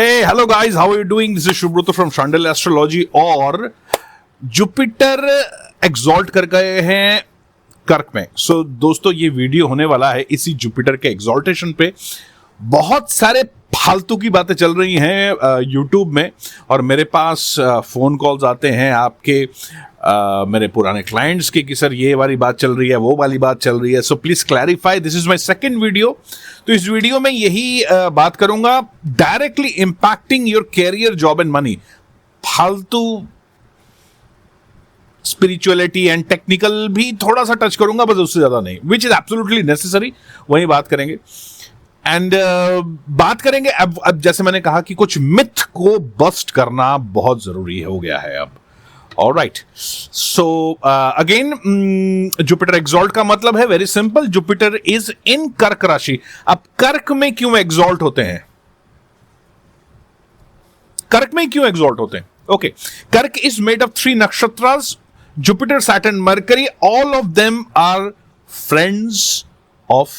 Hey, hello guys, how are you doing? This is Shubhruto from Chandel Astrology। और Jupiter exalt कर गए हैं कर्क में। सो दोस्तों, ये वीडियो होने वाला है इसी जुपिटर के एग्जॉल्टेशन पे। बहुत सारे फालतू की बातें चल रही हैं यूट्यूब में, और मेरे पास फोन कॉल्स आते हैं आपके मेरे पुराने क्लाइंट्स के कि सर ये वाली बात चल रही है, वो वाली बात चल रही है। So please clarify, this is my second video. तो इस वीडियो में यही बात करूंगा, directly impacting your career, job and money. फालतू स्पिरिचुअलिटी एंड टेक्निकल भी थोड़ा सा टच करूंगा, बस उससे ज्यादा नहीं, विच इज एब्सोल्युटली नेसेसरी, वही बात करेंगे। एंड बात करेंगे अब जैसे मैंने कहा कि कुछ मिथ को बस्ट करना बहुत जरूरी हो गया है अब। Alright, so again Jupiter exalt का मतलब है very simple, Jupiter is in कर्क राशि। अब कर्क में क्यों एग्जॉल्ट होते हैं? कर्क में क्यों एग्जॉल्ट होते हैं? Okay, Karka is made of 3 nakshatras, Jupiter, Saturn, Mercury. All of them are friends of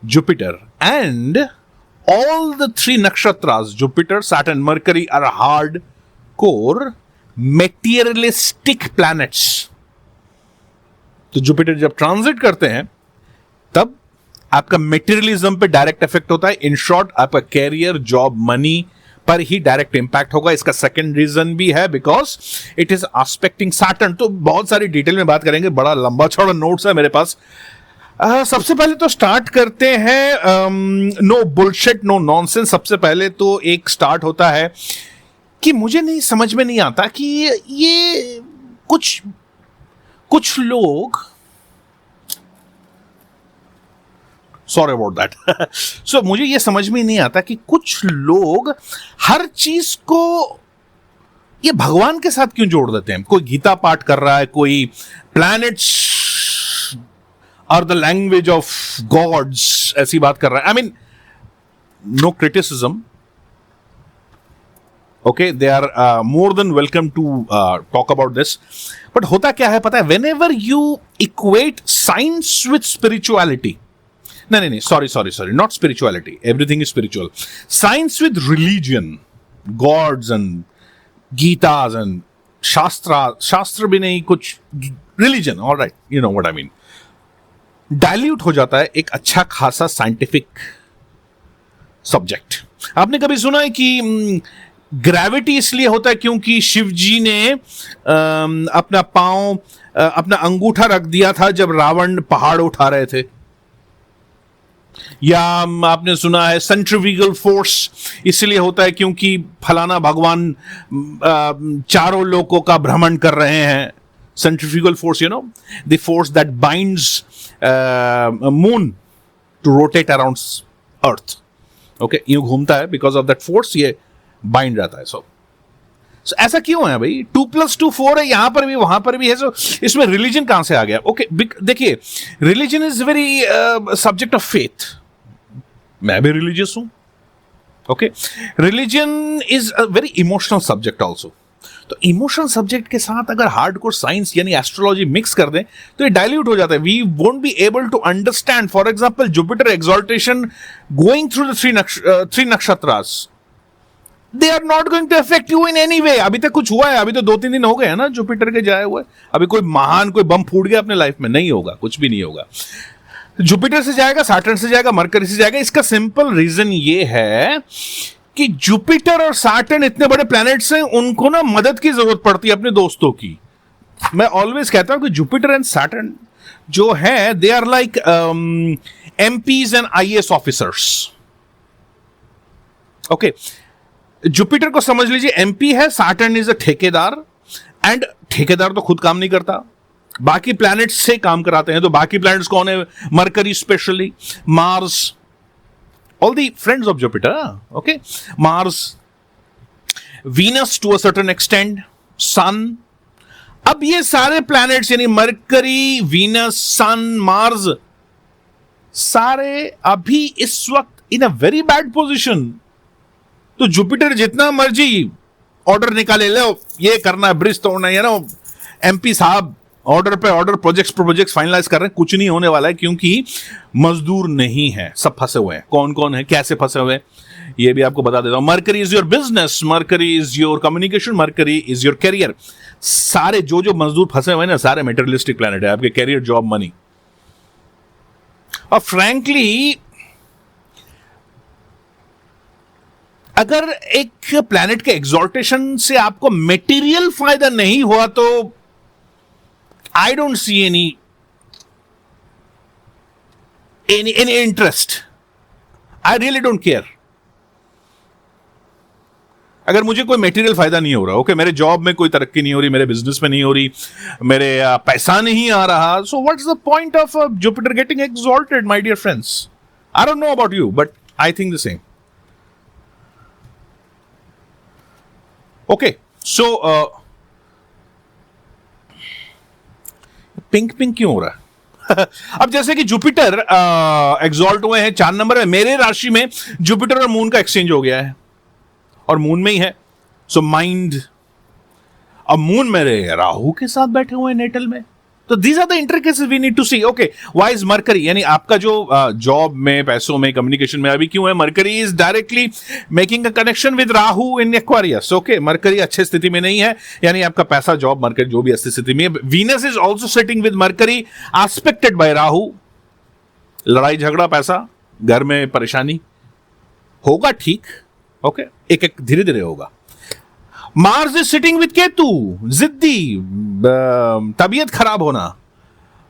Jupiter, and all the 3 nakshatras, Jupiter, Saturn, Mercury, are hardcore materialistic planets। तो जुपिटर जब ट्रांजिट करते हैं तब आपका मेटीरियलिज्म पे डायरेक्ट इफेक्ट होता है। इन शॉर्ट, आपका कैरियर, जॉब, मनी पर ही डायरेक्ट इंपैक्ट होगा। इसका सेकंड रीजन भी है because it is expecting Saturn. तो बहुत सारी डिटेल में बात करेंगे, बड़ा लंबा चौड़ा नोट्स है मेरे पास। सबसे पहले तो स्टार्ट करते हैं, नो बुलशिट, नो नॉनसेंस। सबसे पहले तो एक स्टार्ट होता है कि मुझे नहीं समझ में नहीं आता कि ये कुछ लोग, सॉरी अबाउट दैट। सो मुझे ये समझ में नहीं आता कि कुछ लोग हर चीज को ये भगवान के साथ क्यों जोड़ देते हैं। कोई गीता पाठ कर रहा है, कोई प्लैनेट्स और द लैंग्वेज ऑफ गॉड्स ऐसी बात कर रहा है। I mean, no criticism, okay, they are more than welcome to talk about this. But होता क्या है पता है, whenever you equate science with spirituality, नहीं, sorry, not spirituality, everything is spiritual. Science with religion, gods and Gitas and shastra भी नहीं, कुछ religion, alright, you know what I mean. Dilute हो जाता है एक अच्छा खासा साइंटिफिक सब्जेक्ट। आपने कभी सुना है कि ग्रेविटी इसलिए होता है क्योंकि शिव जी ने अपना पांव, अपना अंगूठा रख दिया था जब रावण पहाड़ उठा रहे थे? या आपने सुना है सेंट्रीफ्यूगल फोर्स इसलिए होता है क्योंकि फलाना भगवान चारों लोकों का भ्रमण कर रहे हैं। Centrifugal force, you know, the force that binds moon to rotate around earth, okay, यूं घूमता है, because of that force ये bind रहता है। so ऐसा क्यों है भाई? 2 + 2 4 है, यहां पर भी वहां पर भी है। so इसमें रिलीजन कहां से आ गया? ओके, देखिए, religion is very subject of faith. मैं भी रिलीजियस हूं, okay. Religion is a very emotional subject also. तो इमोशनल सब्जेक्ट के साथ अगर हार्डकोर साइंस यानी एस्ट्रोलॉजी मिक्स कर दें तो ये डाइल्यूट हो जाता है। We won't be able to understand, for example, Jupiter exaltation going through the 3 nakshatras, they are not going to affect you in any way. अभी तक कुछ हुआ है? अभी तो 2-3 दिन हो गए हैं ना जुपिटर के जाए हुए। अभी कोई महान कोई बम फूट गया अपने लाइफ में? नहीं होगा, कुछ भी नहीं होगा। जुपिटर से जाएगा, सैटर्न से जाएगा, मरकरी से जाएगा। इसका सिंपल रीजन ये है कि जुपिटर और सैटर्न इतने बड़े प्लैनेट्स हैं, उनको ना मदद की जरूरत पड़ती है अपने दोस्तों की। मैं ऑलवेज कहता हूं कि जुपिटर एंड सैटर्न जो है, they are like MPs and IAS officers, okay. Jupiter को समझ लीजिए एमपी है, सैटर्न इज अ ठेकेदार, एंड ठेकेदार तो खुद काम नहीं करता, बाकी प्लैनेट्स से काम कराते हैं। तो बाकी प्लैनेट्स कौन है? Mercury specially, Mars, all the friends of Jupiter, okay, Mars, Venus to a certain extent, Sun। अब ये सारे प्लैनेट्स यानी मरकरी, वीनस, सन, मार्स, सारे अभी इस वक्त इन अ वेरी बैड पोजिशन। तो जुपिटर जितना मर्जी ऑर्डर निकाले, लो ये करना है, ब्रिज तोड़ना है ना, एमपी साहब ऑर्डर पे ऑर्डर, प्रोजेक्ट्स फाइनलाइज कर रहे हैं, कुछ नहीं होने वाला है क्योंकि मजदूर नहीं है, सब फंसे हुए हैं। कौन कौन है, कैसे फंसे हुए हैं? ये भी आपको बता देता हूं। Mercury is your business, Mercury is your communication, Mercury is your career. सारे जो मजदूर फंसे हुए ना, सारे मेटेरियलिस्टिक प्लैनेट है, आपके कैरियर, जॉब, मनी। और फ्रैंकली अगर एक प्लैनेट के एग्जॉल्टेशन से आपको मेटीरियल फायदा नहीं हुआ तो I don't see any interest. I really don't care. अगर मुझे कोई मेटीरियल फायदा नहीं हो रहा, ओके, मेरे जॉब में कोई तरक्की नहीं हो रही, मेरे बिजनेस में नहीं हो रही, मेरे पैसा नहीं आ रहा, so what's the point of Jupiter getting exalted, my dear friends? I don't know about you, but I think the same. Okay, so pink pink क्यों हो रहा है? अब जैसे कि जुपिटर एग्जॉल्ट हुए हैं 4 नंबर में, मेरे राशि में जुपिटर और मून का एक्सचेंज हो गया है और मून में ही है, सो माइंड। अब मून मेरे राहु के साथ बैठे हुए हैं नेटल में, तो these are the intercases we need to see. Okay, why is Mercury, यानी आपका जो जॉब में, पैसों में, कम्युनिकेशन में अभी क्यों है? Mercury is directly making a connection with Rahu in Aquarius. Okay, mercury अच्छी स्थिति में नहीं है, यानी आपका पैसा, जॉब, मरकरी जो भी अच्छी स्थिति में है। Venus is also setting with Mercury aspected by Rahu. लड़ाई झगड़ा, पैसा, घर में परेशानी होगा, ठीक, ओके, एक एक धीरे धीरे होगा। Mars is sitting with Ketu, जिद्दी, तबीयत खराब होना,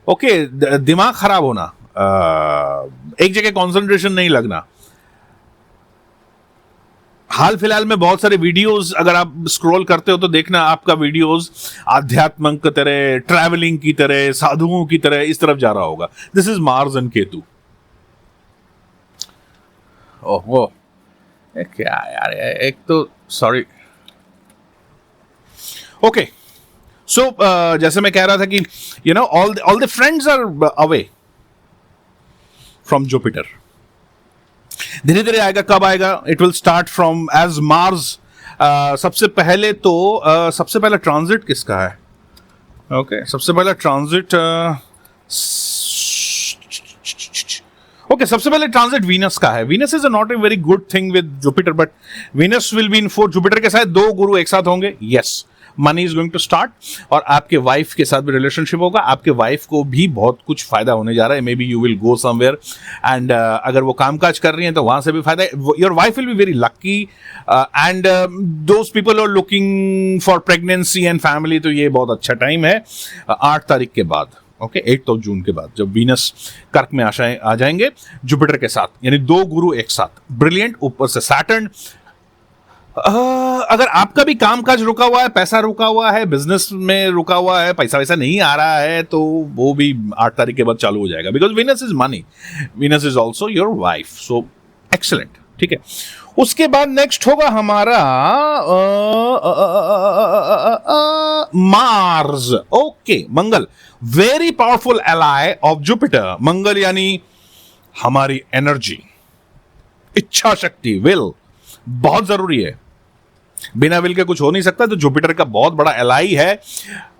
ओके, दिमाग खराब होना, एक जगह कंसंट्रेशन नहीं लगना। हाल फिलहाल में बहुत सारे वीडियोस अगर आप स्क्रॉल करते हो तो देखना, आपका वीडियोस आध्यात्म की तरह, ट्रैवलिंग की तरह, साधुओं की तरह इस तरफ जा रहा होगा। This is Mars and Ketu. Oh क्या यार, एक तो सॉरी। ओके, सो जैसे मैं कह रहा था कि you know all the friends are away from Jupiter. धीरे धीरे आएगा, कब आएगा? It will start from as Mars. सबसे पहले तो सबसे पहला ट्रांजिट किसका है? ओके, सबसे पहला ट्रांजिट ओके, सबसे पहले ट्रांजिट वीनस का है। Venus is not a very good thing with Jupiter, but Venus will be in 4। Jupiter के साथ 2 गुरु एक साथ होंगे, yes. Money is going to start, और आपके वाइफ के साथ भी रिलेशनशिप होगा। आपके वाइफ को भी बहुत कुछ फायदा होने जा रहा है। May be you will go somewhere and अगर वो कामकाज कर रही हैं तो वहां से भी फायदा है। Your wife will be very lucky and those people are looking for pregnancy and family, तो ये बहुत अच्छा टाइम है 8 तारीख के बाद, ओके, 8 जून के बाद, जब वीनस कर्क में आ जाएंगे जुपिटर के साथ, यानी 2 गुरु एक साथ, ब्रिलियंट। ऊपर से सैटर्न। अगर आपका भी कामकाज रुका हुआ है, पैसा रुका हुआ है, बिजनेस में रुका हुआ है, पैसा वैसा नहीं आ रहा है, तो वो भी 8 तारीख के बाद चालू हो जाएगा, because Venus is money, Venus is also your wife, so excellent, ठीक है। उसके बाद नेक्स्ट होगा हमारा Mars. Okay, Mangal, very powerful ally of Jupiter. Mangal यानी हमारी एनर्जी, इच्छा शक्ति, विल बहुत जरूरी है। बिना विल के कुछ हो नहीं सकता, तो जुपिटर का बहुत बड़ा एलाई है।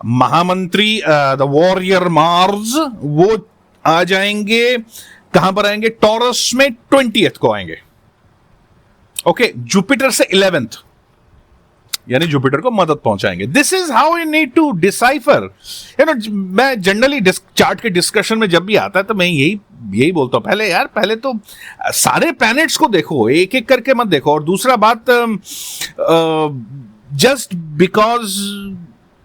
महामंत्री द वॉरियर मार्स, वो आ जाएंगे, कहां पर आएंगे? टॉरस में 20th को आएंगे, ओके, जुपिटर से 11th, यानी जुपिटर को मदद पहुंचाएंगे। This is how you need to decipher, you know. मैं जनरली चार्ट के डिस्कशन में जब भी आता है तो मैं यही बोलता हूं, पहले तो सारे प्लैनेट्स को देखो, एक एक करके मत देखो। और दूसरा बात, जस्ट बिकॉज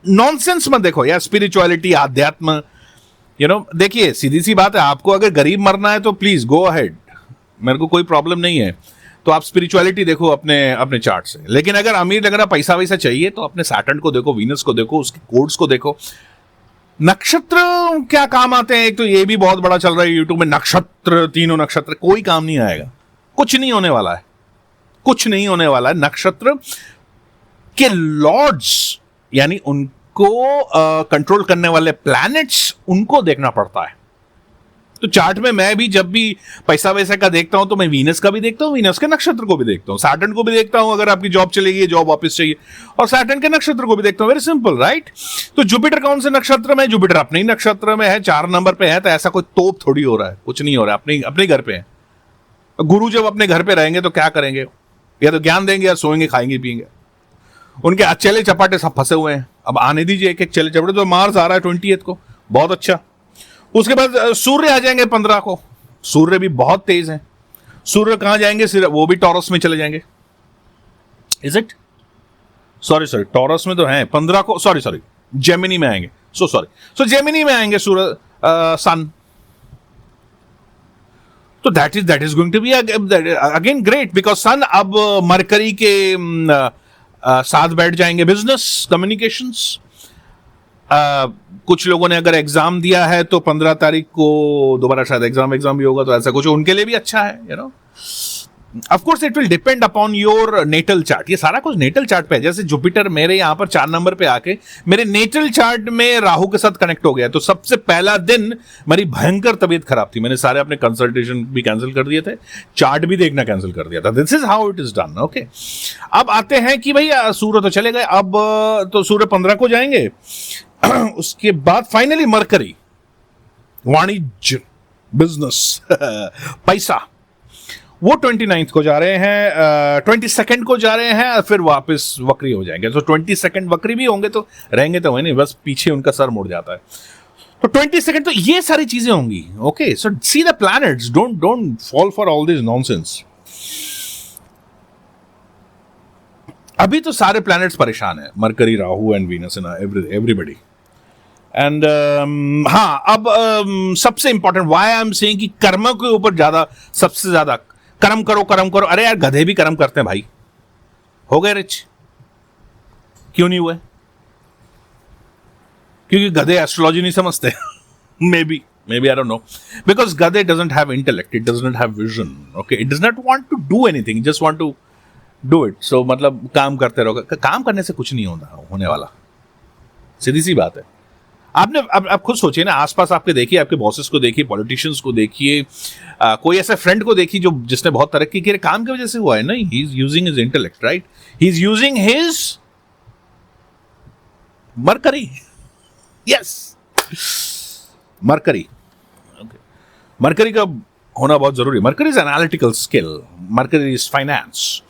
नॉनसेंस मत देखो यार, स्पिरिचुअलिटी, आध्यात्म, यू नो। देखिए, सीधी सी बात है, आपको अगर गरीब मरना है तो प्लीज गो अहेड, मेरे को कोई प्रॉब्लम नहीं है, तो आप स्पिरिचुअलिटी देखो अपने चार्ट से। लेकिन अगर अमीर लग रहा, पैसा वैसा चाहिए, तो अपने सैटर्न को देखो, वीनस को देखो, उसके कोड्स को देखो। नक्षत्र क्या काम आते हैं? एक तो ये भी बहुत बड़ा चल रहा है यूट्यूब में, नक्षत्र, 3 नक्षत्र, कोई काम नहीं आएगा, कुछ नहीं होने वाला है, कुछ नहीं होने वाला है। नक्षत्र के लॉर्ड्स, यानी उनको कंट्रोल करने वाले प्लैनेट्स, उनको देखना पड़ता है। तो चार्ट में मैं भी जब भी पैसा वैसा का देखता हूं तो मैं वीनस का भी देखता हूं, वीनस के नक्षत्र को भी देखता हूं, सैटर्न को भी देखता हूं, अगर आपकी जॉब चलेगी, जॉब वापस चाहिए, और सैटर्न के नक्षत्र को भी देखता हूं। Very simple, right? तो जुपिटर कौन से नक्षत्र में? जुपिटर अपने ही नक्षत्र में है, 4 नंबर पे है, तो ऐसा कोई तोप थोड़ी हो रहा है, कुछ नहीं हो रहा है, अपने घर पे है। गुरु जब अपने घर पे रहेंगे तो क्या करेंगे? या तो ज्ञान देंगे या सोएंगे, खाएंगे, पिएंगे। उनके अचेले चपाटे सब फंसे हुए हैं। अब आने दीजिए एक एक चले चपाटे। तो मार्स आ रहा है 28 को, बहुत अच्छा। उसके बाद सूर्य आ जाएंगे 15 को। सूर्य भी बहुत तेज है। सूर्य कहां जाएंगे? सिर्फ वो भी टॉरस में चले जाएंगे। Is it? सॉरी, टॉरस में तो है 15 को। सॉरी, जेमिनी में आएंगे। सो जेमिनी में आएंगे सूर्य, सन। तो that is going to be again great, because sun अब मरकरी के साथ बैठ जाएंगे। Business, communications. कुछ लोगों ने अगर एग्जाम दिया है तो 15 तारीख को दोबारा शायद एग्जाम भी होगा, तो ऐसा कुछ उनके लिए भी अच्छा है, you know. Of course it will depend upon your natal chart. ये सारा कुछ नेटल चार्ट पे है। जैसे जुपिटर मेरे यहां पर 4 नंबर पे आके मेरे नेटल चार्ट में राहु के साथ कनेक्ट हो गया, तो सबसे पहला दिन मेरी भयंकर तबीयत खराब थी। मैंने सारे अपने कंसल्टेशन भी कैंसिल कर दिए थे, चार्ट भी देखना कैंसिल कर दिया था। This is how it is done, okay. अब आते हैं कि भाई सूर्य तो चले गए, अब तो सूर्य 15 को जाएंगे। उसके बाद फाइनली मरकरी, वाणिज्य, बिजनेस, पैसा, वो 29 को जा रहे हैं, 22 को जा रहे हैं, फिर वापस वक्री हो जाएंगे। तो 22 वक्री भी होंगे तो रहेंगे तो वही नहीं, बस पीछे उनका सर मुड़ जाता है। तो 22 तो ये सारी चीजें होंगी, okay. So see the planets, don't fall for all this nonsense. अभी तो सारे प्लैनेट्स परेशान हैं, mercury, Rahu and Venus and everybody. And हाँ, अब सबसे important why I am saying कि कर्म के ऊपर ज्यादा, सबसे ज्यादा कर्म करो। अरे यार, गधे भी कर्म करते हैं भाई। हो गए रिच, क्यों नहीं हुए? क्योंकि गधे एस्ट्रोलॉजी नहीं समझते। May be I don't know, because गधे doesn't have intellect, it doesn't have vision, okay. It does not want to do anything, just want to do it. So मतलब काम करते रहोगे, काम करने से कुछ नहीं होने वाला, सीधी सी बात है। आपने अब खुद सोचिए ना, आसपास आपके देखिए, आपके बॉसेस को देखिए, पॉलिटिशियंस को देखिए, कोई ऐसा फ्रेंड को देखिए जिसने बहुत तरक्की की, काम की वजह से हुआ है। नहीं, he is using his intellect, right? He is using his mercury. Yes, mercury. Mercury का होना बहुत जरूरी है। Mercury is analytical skill, mercury is finance,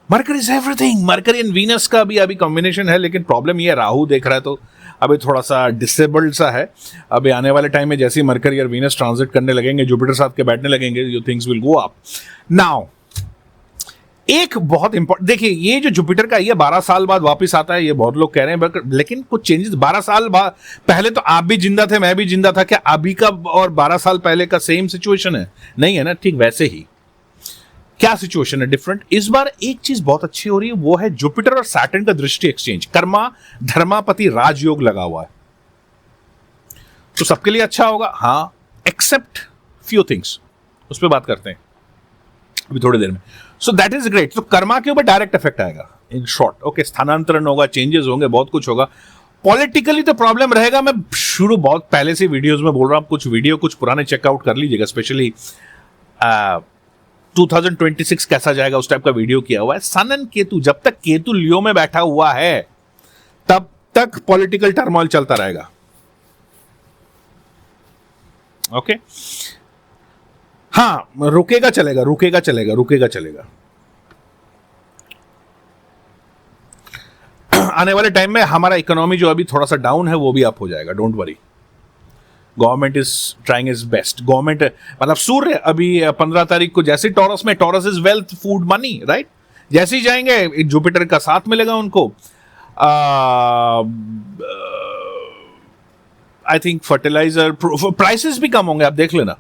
mercury is everything. Mercury and Venus का भी अभी कॉम्बिनेशन है, लेकिन प्रॉब्लम ये है, राहु देख रहा है तो अभी थोड़ा सा डिसेबल्ड सा है। अभी आने वाले टाइम में जैसे ही मरकरी और वीनस ट्रांजिट करने लगेंगे, जुपिटर साथ के बैठने लगेंगे, yo things will go up. Now एक बहुत इंपॉर्टेंट, देखिए ये जो जुपिटर का, ये 12 साल बाद वापस आता है, ये बहुत लोग कह रहे हैं, लेकिन कुछ चेंजेस 12 साल बाद। पहले तो आप भी जिंदा थे, मैं भी जिंदा था, क्या अभी का और 12 साल पहले का सेम सिचुएशन है? नहीं है ना, ठीक वैसे ही। क्या सिचुएशन है डिफरेंट? इस बार एक चीज बहुत अच्छी हो रही है, वो है जुपिटर और सैटर्न का दृष्टि एक्सचेंज। कर्मा धर्मापति राजयोग लगा हुआ है, तो सबके लिए अच्छा होगा। हाँ, एक्सेप्ट फ्यू थिंग्स, उस पर बात करते हैं अभी थोड़ी देर में। So that is great. तो कर्मा के ऊपर डायरेक्ट इफेक्ट आएगा, इन शॉर्ट, ओके। स्थानांतरण होगा, चेंजेस होंगे, बहुत कुछ होगा। पॉलिटिकली तो प्रॉब्लम रहेगा। मैं शुरू बहुत पहले से वीडियोस में बोल रहा हूं, कुछ वीडियो कुछ पुराने चेकआउट कर लीजिएगा, स्पेशली 2026 कैसा जाएगा उस टाइप का वीडियो किया हुआ है। सन एंड केतु, जब तक केतु लियो में बैठा हुआ है तब तक पॉलिटिकल टर्मोइल चलता रहेगा, ओके। हाँ, रुकेगा चलेगा। आने वाले टाइम में हमारा इकोनॉमी जो अभी थोड़ा सा डाउन है वो भी अप हो जाएगा, don't worry. Government is trying is best. Government मतलब सूर्य अभी 15 तारीख को जैसे टॉरस में, taurus is wealth, food, money, right? जैसे ही जाएंगे जुपिटर का साथ मिलेगा उनको। आई थिंक फर्टिलाइजर प्राइसेस भी कम होंगे, आप देख लेना,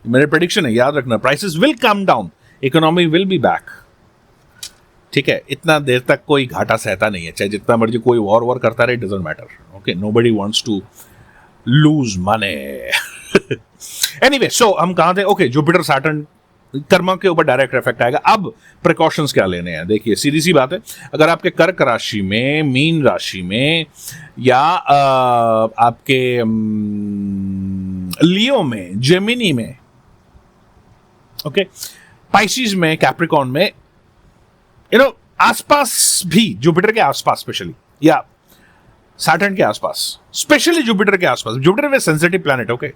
मेरे प्रेडिक्शन है, याद रखना। Prices will come down, economy will be back, ठीक है। इतना देर तक कोई घाटा सहता नहीं है, चाहे जितना मर्जी कोई वॉर करता रहे, doesn't matter, okay. Nobody wants to lose money. Anyway, so हम कहां थे? ओके, जुपिटर सैटर्न कर्म के ऊपर डायरेक्ट इफेक्ट आएगा। अब प्रिकॉशंस क्या लेने हैं? देखिए, सीधी सी बात है, अगर आपके कर्क राशि में, मीन राशि में, या आपके लियो में, जेमिनी में, ओके, पाइसिस में, कैप्रिकॉर्न में, आसपास भी, जुपिटर के आसपास स्पेशली, या सैटर्न के आसपास, स्पेशली जुपिटर के आसपास। Jupiter way sensitive planet, okay.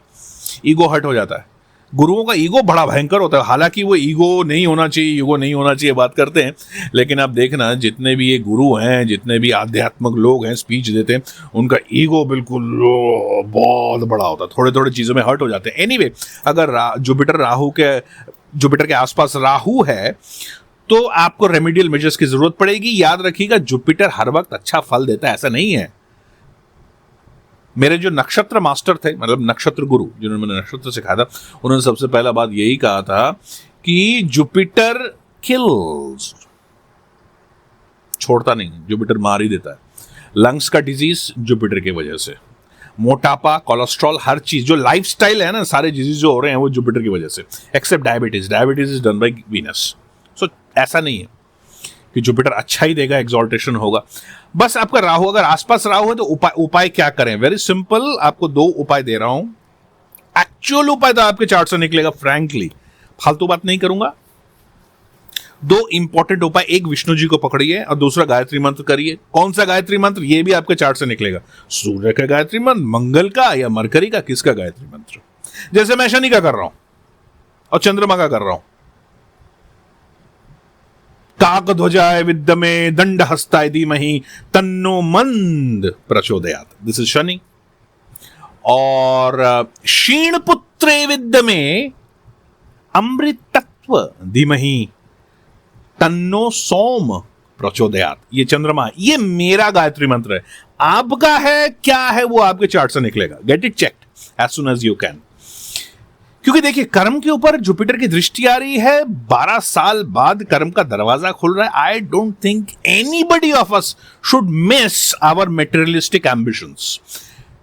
Ego hurt हो जाता है, गुरुओं का ईगो बड़ा भयंकर होता है, हालांकि वो ईगो नहीं होना चाहिए बात करते हैं, लेकिन आप देखना जितने भी ये गुरु हैं, जितने भी आध्यात्मिक लोग हैं स्पीच देते हैं, उनका ईगो बिल्कुल बहुत बड़ा होता है, थोड़े थोड़े चीज़ों में हर्ट हो जाते हैं। एनीवे, अगर जुपिटर के आसपास राहु है तो आपको रेमेडियल मेजर्स की जरूरत पड़ेगी। याद रखिएगा, जुपिटर हर वक्त अच्छा फल देता है ऐसा नहीं है। मेरे जो नक्षत्र मास्टर थे, मतलब नक्षत्र गुरु जिन्होंने मैंने नक्षत्र सिखाया था, उन्होंने सबसे पहला बात यही कहा था कि जुपिटर किल्स, छोड़ता नहीं, जुपिटर मार ही देता है। लंग्स का डिजीज जुपिटर की वजह से, मोटापा, कोलेस्ट्रॉल, हर चीज जो लाइफस्टाइल है ना, सारे डिजीज जो हो रहे हैं वो जुपिटर की वजह से, except diabetes is done by Venus. So ऐसा नहीं है कि जुपिटर अच्छा ही देगा, एक्सॉल्टेशन होगा। बस आपका राहु अगर आसपास राहु है तो उपाय क्या करें? वेरी सिंपल, आपको 2 उपाय दे रहा हूं। एक्चुअल उपाय तो आपके चार्ट से निकलेगा, फ्रैंकली फालतू बात नहीं करूंगा। 2 इंपॉर्टेंट उपाय, एक विष्णु जी को पकड़िए और दूसरा गायत्री मंत्र करिए। कौन सा गायत्री मंत्र? ये भी आपके चार्ट से निकलेगा। सूर्य का गायत्री मंत्र, मंगल का या मरकरी का, किसका गायत्री मंत्र? जैसे मैं शनि का कर रहा हूं और चंद्रमा का कर रहा हूं। काकध्वजाय विद्महे दंडहस्ताय धीमहि तन्नो मंद प्रचोदयात्, दिस इज शनि। और क्षीणपुत्रे विद्महे अमृतत्व धीमहि तन्नो सोम प्रचोदयात्, ये चंद्रमा, ये मेरा गायत्री मंत्र है। आपका है क्या है वो आपके चार्ट से निकलेगा। Get it checked as soon as you can. क्योंकि देखिए, कर्म के ऊपर जुपिटर की दृष्टि आ रही है, 12 साल बाद कर्म का दरवाजा खुल रहा है। I don't think anybody of us should miss our materialistic ambitions.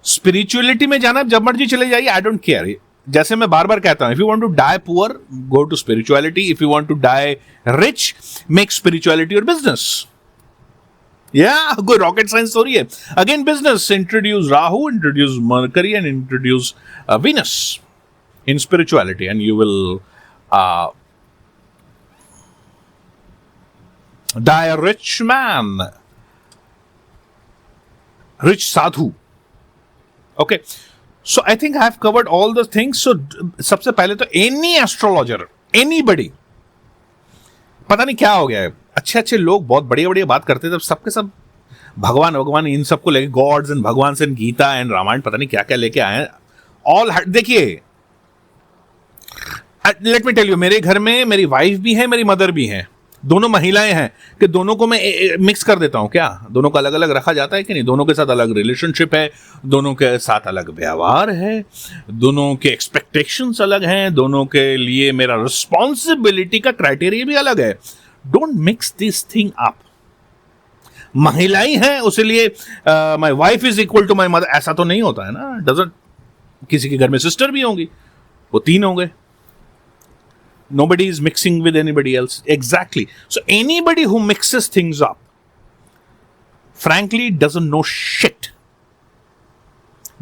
Spirituality में जाना जब मर्जी चले जाइए, आई डोंट केयर। जैसे मैं बार बार कहता हूं, if you want to die poor, go to spirituality. If you want to die rich, make spirituality your business. कोई रॉकेट साइंस थोड़ी है। Again business, introduce Rahu, introduce Mercury and introduce Venus in spirituality, and you will die a rich man, rich sadhu. Okay, so I think I have covered all the things. So सबसे पहले तो any astrologer, anybody, पता नहीं क्या हो गया है, अच्छे लोग बहुत बढ़िया बात करते थे, सबके सब भगवान इन सबको लेके, गॉड्स एंड भगवान से गीता एंड रामायण पता नहीं क्या क्या लेके आए हैं। ऑल देखिए, लेट मी टेल यू, मेरे घर में मेरी वाइफ भी है, मेरी मदर भी है, दोनों महिलाएं हैं, कि दोनों को मैं मिक्स कर देता हूं क्या? दोनों को अलग अलग रखा जाता है कि नहीं? दोनों के साथ अलग रिलेशनशिप है, दोनों के साथ अलग व्यवहार है, दोनों के एक्सपेक्टेशंस अलग हैं, दोनों के लिए मेरा रिस्पॉन्सिबिलिटी का क्राइटेरिया भी अलग है। Don't mix this thing up. महिलाएं हैं उसलिए my wife is equal to my mother, ऐसा तो नहीं होता है ना। डजंट, किसी के घर में सिस्टर भी होंगी, वो 3 होंगे। Nobody is mixing with anybody else. Exactly. So anybody who mixes things up, frankly, doesn't know shit.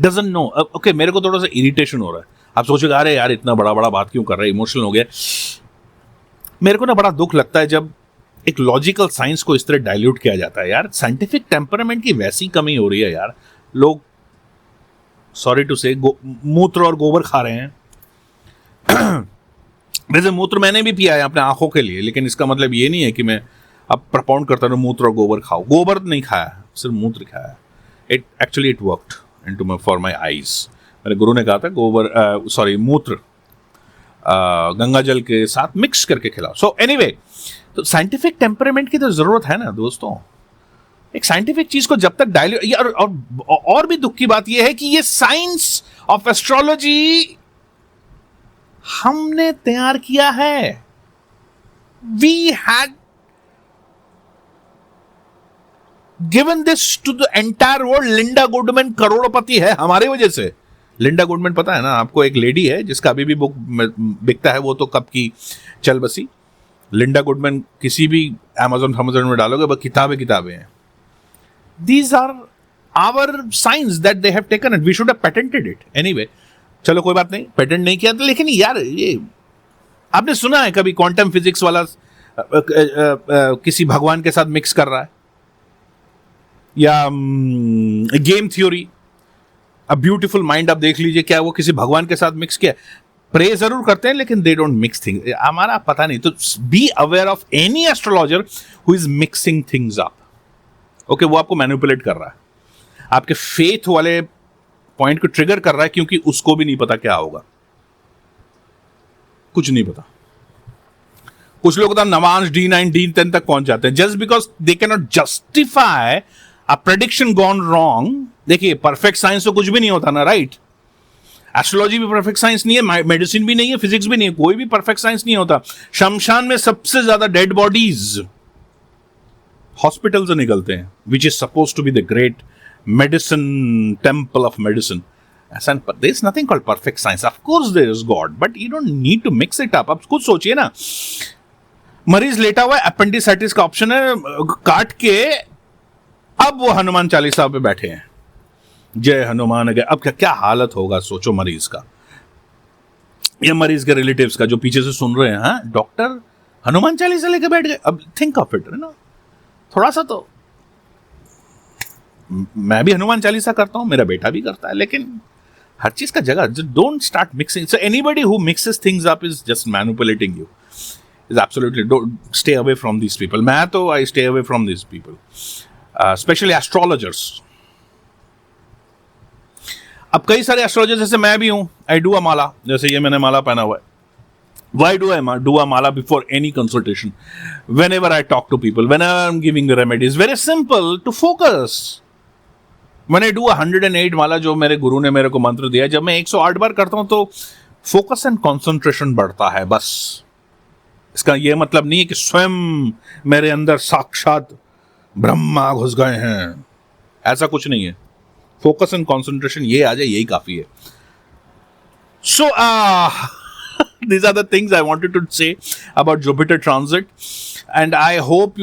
Doesn't know. Okay, मेरे को थोड़ा सा इरिटेशन हो रहा है। आप सोचेगा, अरे यार इतना बड़ा बात क्यों कर रहा है, इमोशनल हो गया। मेरे को ना बड़ा दुख लगता है जब एक लॉजिकल साइंस को इस तरह डाइल्यूट किया जाता है। यार साइंटिफिक टेम्परामेंट की वैसी कमी हो रही है यार। लोग, सॉरी टू से, मूत्र और गोबर खा रहे हैं। वैसे मूत्र मैंने भी पिया है अपने आंखों के लिए, लेकिन इसका मतलब ये नहीं है कि मैं अब प्रपोंड करता हूँ मूत्र और गोबर खाओ। गोबर नहीं खाया, सिर्फ मूत्र खाया। It worked into for my eyes. मेरे गुरु ने कहा था गोबर मूत्र गंगा जल के साथ मिक्स करके खिलाओ। सो एनीवे, तो साइंटिफिक टेम्परामेंट की तो जरूरत है ना दोस्तों। एक साइंटिफिक चीज को जब तक डायल्यूट, और भी दुख की बात यह है कि ये साइंस ऑफ एस्ट्रोलॉजी हमने तैयार किया है। We had given this to the entire world. Linda Goodman करोड़पति है हमारी वजह से। लिंडा गुडमैन पता है ना आपको, एक लेडी है जिसका अभी भी बुक बिकता है, वो तो कब की चल बसी। लिंडा गुडमैन किसी भी अमेज़न में डालोगे, बस किताबें हैं। These are our science that they have taken it. We should have patented it. Anyway, चलो कोई बात नहीं, पेटेंट नहीं किया, लेकिन यार ये आपने सुना है कभी क्वांटम फिजिक्स वाला किसी भगवान के साथ मिक्स कर रहा है? या game theory, a beautiful mind, आप देख लीजिए, क्या वो किसी भगवान के साथ मिक्स किया? प्रे जरूर करते हैं लेकिन दे डोंट मिक्स थिंग्स, हमारा पता नहीं। तो be aware of any astrologer who is mixing things up. Okay, वो आपको मैनिपुलेट कर रहा है, आपके फेथ वाले पॉइंट को ट्रिगर कर रहा है, क्योंकि उसको भी नहीं पता क्या होगा, कुछ नहीं पता। कुछ लोग नवांश D9 D10 तक पहुंच जाते हैं just because they can not justify a prediction gone wrong. देखिए, परफेक्ट साइंस तो कुछ भी नहीं होता ना, राइट? एस्ट्रोलॉजी भी परफेक्ट साइंस नहीं है, मेडिसिन भी नहीं है, फिजिक्स भी नहीं है, कोई भी परफेक्ट साइंस नहीं होता। शमशान में सबसे ज्यादा डेड बॉडीज हॉस्पिटल से निकलते हैं, which is suppose to be the great medicine, temple of medicine. There is nothing called perfect science. Of course there is God, but you don't need to mix it up. आप खुद सोचिए ना, मरीज लेटा हुआ है, अपेंडिसाइटिस का option है, काट के अब वो हनुमान चालीसा पे बैठे हैं, जय हनुमान गए। अब क्या हालत होगा सोचो मरीज का, या मरीज के रिलेटिव्स का जो पीछे से सुन रहे हैं, हाँ डॉक्टर हनुमान चालीसा लेके बैठ गए। अब थिंक ऑफ इट, है ना, थोड़ा सा तो मैं भी हनुमान चालीसा करता हूं, मेरा बेटा भी करता है, लेकिन हर चीज का जगह, don't start mixing. So anybody who mixes things up is just manipulating you, is absolutely, don't stay away from these people. मैं तो I stay away from these people, specially astrologers. अब कई सारे एस्ट्रोलॉजर्स, जैसे मैं भी हूं, आई डू अ माला, जैसे ये मैंने माला पहना हुआ है। Why do I do a mala before any consultation? Whenever I talk to people, whenever I'm giving remedies, very simple to focus. When I do 108 माला, जो मेरे गुरु ने मेरे को मंत्र दिया, जब मैं 108 बार करता हूं तो फोकस एंड कंसंट्रेशन बढ़ता है, बस। इसका यह मतलब नहीं है कि स्वयं मेरे अंदर साक्षात ब्रह्मा घुस गए हैं, ऐसा कुछ नहीं है। फोकस एंड कंसंट्रेशन ये आ जाए, यही काफी है। सो these are the things I wanted to say about Jupiter transit, and I hope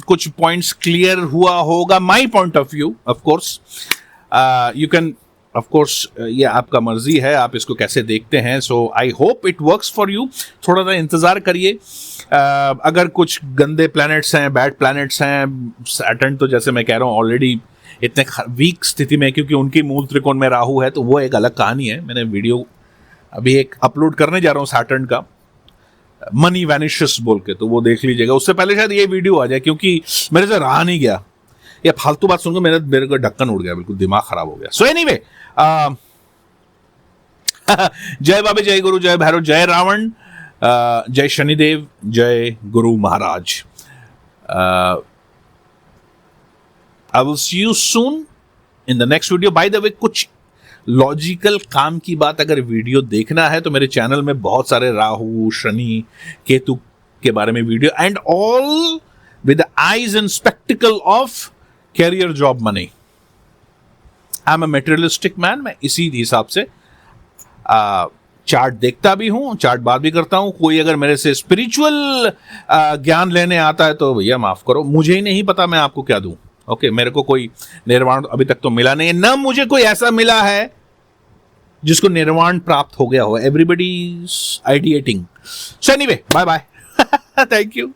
कुछ points clear हुआ होगा, my point of view, of course. You can, of course, ये आपका मर्जी है, आप इसको कैसे देखते हैं। So I hope it works for you. थोड़ा सा इंतजार करिए। अगर कुछ गंदे planets हैं, bad planets हैं, Saturn तो जैसे मैं कह रहा हूँ ऑलरेडी इतने वीक स्थिति में, क्योंकि उनकी मूल त्रिकोण में राहु है, तो वो एक अलग कहानी है। मैंने वीडियो अभी एक अपलोड करने जा रहा हूँ सैटर्न का, मनी वैनिशेस बोल के, तो वो देख लीजिएगा। उससे पहले शायद ये वीडियो आ जाए, क्योंकि मेरे से रहा नहीं गया, ये फालतू बात सुनकर मेरे को ढक्कन उड़ गया, बिल्कुल दिमाग खराब हो गया। सो एनीवे, जय बाबे, जय गुरु, जय भैरव, जय रावण, जय शनिदेव, जय Guru Maharaj. I will see you soon in the next video. By the way, कुछ लॉजिकल काम की बात अगर वीडियो देखना है तो मेरे चैनल में बहुत सारे राहु, शनि, केतु के बारे में video, and all with the eyes and spectacle of career, job, money. I am a materialistic man. मैं इसी हिसाब से चार्ट देखता भी हूं, चार्ट बात भी करता हूं। कोई अगर मेरे से स्पिरिचुअल ज्ञान लेने आता है तो भैया माफ करो, मुझे ही नहीं पता मैं आपको क्या दूं। ओके, मेरे को कोई निर्वाण अभी तक तो मिला नहीं है, ना मुझे कोई ऐसा मिला है जिसको निर्वाण प्राप्त हो गया हो। Everybody ideating. So anyway, bye bye, thank you.